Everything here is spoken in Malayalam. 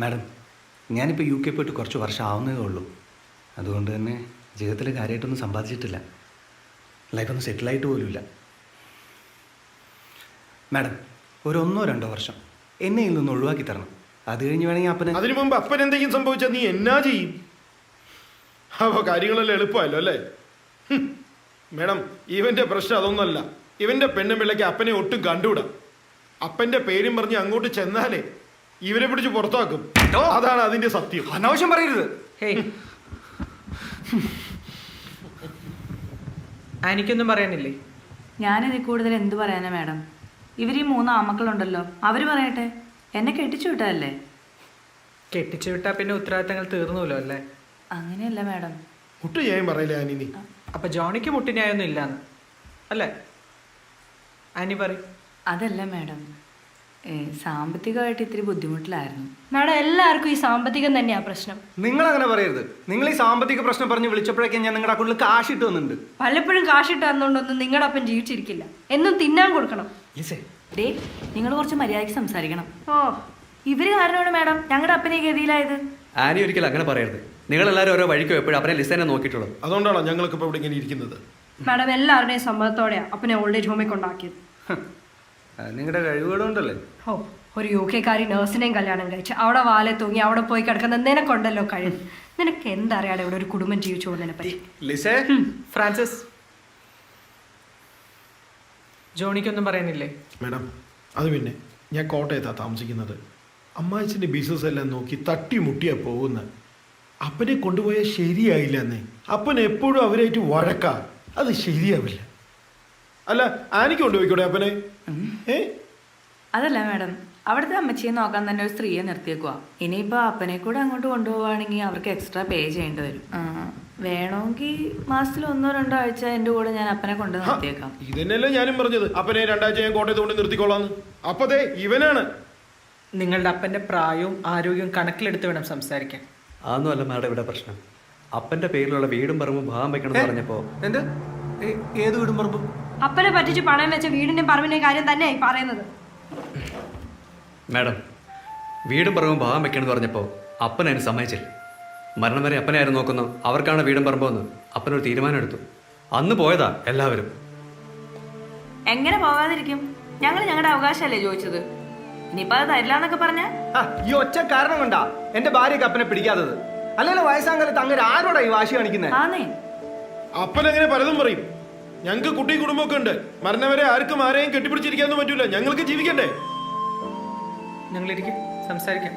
മാഡം, ഞാനിപ്പോൾ UK പോയിട്ട് കുറച്ച് വർഷം ആവുന്നതേ ഉള്ളൂ. അതുകൊണ്ട് തന്നെ ജീവിതത്തിൽ കാര്യമായിട്ടൊന്നും സമ്പാദിച്ചിട്ടില്ല. ലൈഫൊന്നും സെറ്റിലായിട്ട് പോലുമില്ല. മാഡം, ഒരു 1-2 വർഷം എന്നെ ഇതിൽ നിന്ന് ഒഴിവാക്കി തരണം. അത് കഴിഞ്ഞ് വേണമെങ്കിൽ അപ്പനെ... അതിനു മുമ്പ് അപ്പൻ എന്തെങ്കിലും സംഭവിച്ചാൽ നീ എന്നാ ചെയ്യും? അപ്പോൾ കാര്യങ്ങളെല്ലാം എളുപ്പമല്ലോ അല്ലേ? മേഡം, ഇവന്റെ പ്രശ്നം അതൊന്നുമല്ല. ഇവന്റെ പെണ്ണും പിള്ളയ്ക്ക് അപ്പനെ ഒട്ടും കണ്ടുകൂടാ. അപ്പന്റെ പേരും പറഞ്ഞ് അങ്ങോട്ട് ചെന്നാലേ ഇവരെ പിടിച്ച് പുറത്താക്കും. അതാണ് അതിന്റെ സത്യം. അനാവശ്യം പറയരുത്. എനിക്കൊന്നും പറയാനില്ലേ? ഞാനിതിൽ കൂടുതൽ എന്ത് പറയാനാ മാഡം? ഇവർ ഈ 3 ആമക്കളുണ്ടല്ലോ, അവർ പറയട്ടെ. എന്നെ കെട്ടിച്ചു വിട്ടതല്ലേ? കെട്ടിച്ചു വിട്ടാ പിന്നെ ഉത്തരവാദിത്തങ്ങൾ തീർന്നല്ലോ അല്ലേ? അങ്ങനെയല്ല മാഡം. ഒട്ടും ഞാൻ പറയില്ല ആനി. അപ്പൊ ജോണിക്ക് മുട്ടിനായൊന്നും ഇല്ലാന്ന് അല്ലേ ആനി പറയും? അതല്ല മാഡം, സാമ്പത്തികമായിട്ട് ഇത്തിരി ബുദ്ധിമുട്ടിലായിരുന്നു. മാഡം, എല്ലാവർക്കും ഈ സാമ്പത്തികം തന്നെയാ പ്രശ്നം. നിങ്ങൾ അങ്ങനെ പറയരുത്. നിങ്ങൾ ഈ സാമ്പത്തിക പ്രശ്നം പറഞ്ഞ് വിളിച്ചപ്പോഴേക്കും ഞാൻ നിങ്ങളുടെ അക്കൗണ്ടിൽ കാശ് ഇട്ട് വന്നിട്ടുണ്ട്. പലപ്പോഴും കാശിട്ട് തന്നുകൊണ്ടൊന്നും നിങ്ങളുടെ അപ്പം ജീവിച്ചിരിക്കില്ല. എന്നും തിന്നാൻ കൊടുക്കണം. ഡേ, നിങ്ങൾ കുറച്ച് മര്യാദയ്ക്ക് സംസാരിക്കണം. ഓ, ഇവര് കാരണമാണ് മാഡം ഞങ്ങളുടെ അപ്പനെ ഗതിയിലായത്. ആനി ഒരിക്കലും അങ്ങനെ പറയരുത്. നിങ്ങളെല്ലാവരും ഓരോ വഴിക്ക് എപ്പോഴും അപ്പനെ ലിസനെ നോക്കിയിട്ടുള്ളത്. അതുകൊണ്ടാണോ ഞങ്ങൾക്ക് ഇപ്പോൾ ഇവിടെ ഇങ്ങനെ ഇരിക്കുന്നത്? മാഡം, എല്ലാവരുടെയും സമ്മതത്തോടെയാ അപ്പനെ ഓൾഡ് ഏജ് ഹോമിൽ കൊണ്ടാക്കിയത്. നിങ്ങളുടെ കഴിവുകളുണ്ടല്ലേ? ഓ, ഒരു UK കാരി നഴ്സിനെയും കല്യാണം കഴിച്ച് അവിടെ വാലെ തൂങ്ങി അവിടെ പോയി കിടക്കുന്ന നിനക്കൊണ്ടല്ലോ കഴിവ്. നിനക്ക് എന്തറിയാടെ ഇവിടെ ഒരു കുടുംബം ജീവിച്ചു പോകുന്നതിനെ പറ്റി? ലിസേ, ഫ്രാൻസിസ്, ജോണിക്കൊന്നും പറയാനില്ലേ? മേഡം, അത് പിന്നെ ഞാൻ കോട്ടയത്താണ് താമസിക്കുന്നത്. അമ്മായിച്ചിൻ്റെ ബിസിനസ് എല്ലാം നോക്കി തട്ടിമുട്ടിയാ പോകുന്നത്. അപ്പനെ കൊണ്ടുപോയാൽ ശരിയായില്ല എന്നേ. അപ്പൻ എപ്പോഴും അവരായിട്ട് വഴക്കാ. അത് ശരിയാവില്ല. അല്ല, ആനിക്ക് കൊണ്ടുപോയിക്കൂടെ അപ്പനെ? അതല്ല മാഡം, അവിടുത്തെ അമ്മച്ചിയെ നോക്കാൻ തന്നെ ഒരു സ്ത്രീയെ നിർത്തിയേക്കുക. ഇനിയിപ്പോൾ അപ്പനെ കൂടെ അങ്ങോട്ട് കൊണ്ടുപോവുകയാണെങ്കിൽ അവർക്ക് എക്സ്ട്രാ പേ ചെയ്യേണ്ടി വരും. വേണമെങ്കിൽ മാസത്തിൽ 1-2 ആഴ്ച എൻ്റെ കൂടെ ഞാൻ അപ്പനെ കൊണ്ട് നിർത്തിയേക്കാം. ഇതന്നെയല്ലേ ഞാനും പറഞ്ഞത്, അപ്പനെ 2 ആഴ്ച ഞാൻ കോട്ടയത്ത് കൊണ്ട് നിർത്തിക്കോളാന്ന്. അപ്പതേ ഇവനാണ്. നിങ്ങളുടെ അപ്പന്റെ പ്രായവും ആരോഗ്യവും കണക്കിലെടുത്ത് വേണം സംസാരിക്കാൻ. അതൊന്നും അല്ല മാഡം ഇവിടെ പ്രശ്നം. അപ്പന്റെ പേരിലുള്ള വീടും പറമ്പും ഭാഗം വെക്കണം എന്ന് പറഞ്ഞപ്പോ... എന്ത്? ഏത് വീടും പറമ്പും? അപ്പനെ പറ്റിച്ച് പണയം വെച്ച വീടിന്റെയും പറമ്പിന്റെയും കാര്യം തന്നെയായി പറയുന്നത്. മാഡം, വീടും പറമ്പും ഭാഗം വെക്കണം എന്ന് പറഞ്ഞപ്പോൾ അപ്പൻ അതിന് സമ്മതിച്ചില്ല. മരണം വരെ അപ്പനെ ആരും നോക്കുന്നു, അവർക്കാണ് വീടും പറമ്പെന്ന് അപ്പനൊരു തീരുമാനം എടുത്തു. അന്ന് പോയതാ എല്ലാവരും. എങ്ങനെ പോകാതിരിക്കും? ഞങ്ങളുടെ അവകാശമല്ലേ ചോദിച്ചത്. ഇനിയിപ്പോൾ അത് തരില്ല എന്നൊക്കെ പറഞ്ഞ ഈ ഒറ്റ കാരണം കൊണ്ടാ എന്റെ ഭാര്യക്ക് അപ്പനെ പിടിക്കാത്തത്. അല്ലെങ്കിൽ വയസ്സാങ്കാലത്ത് അങ്ങനെ ആരോടാ ഈ വാശി കാണിക്കുന്നത്? ആന്നേ, അപ്പൻ അങ്ങനെ പലതും പറയും. ഞങ്ങൾക്ക് കുട്ടി കുടുംബമൊക്കെ ഉണ്ട്. മരണവരെ ആർക്കും ആരെയും കെട്ടിപ്പിടിച്ചിരിക്കാനൊന്നും പറ്റൂല. ഞങ്ങൾക്ക് ജീവിക്കണ്ടേ? ഞങ്ങളിരിക്കും, സംസാരിക്കാം.